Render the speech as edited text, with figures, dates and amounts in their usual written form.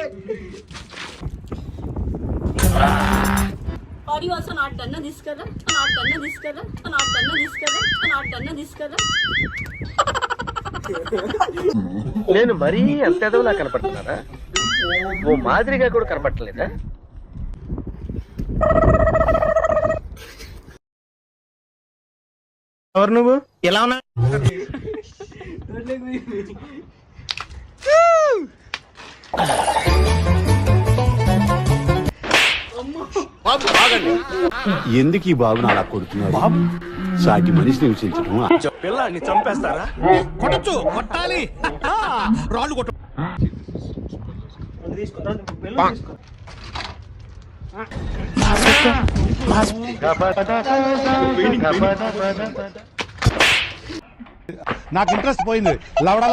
Are you also not done this color? Not done this color? Not done this color? Not done this color? నేను మరీ అంత ఎదవలా కనపడుతున్నారా? ఓ మాదిరిగా కూడా కనపడలేదా? ఎవరు నువ్వు? ఎలా ఉన్నా? ఎందుకు ఈ బాబుని అలా కొడుతున్నారు? సాటి మనిషిని విషించడం పిల్లాన్ని చంపేస్తారా? కొట్టచ్చు, కొట్టాలి, రాళ్ళు కొట్ట. నాకు ఇంట్రెస్ట్ పోయింది. లవడాల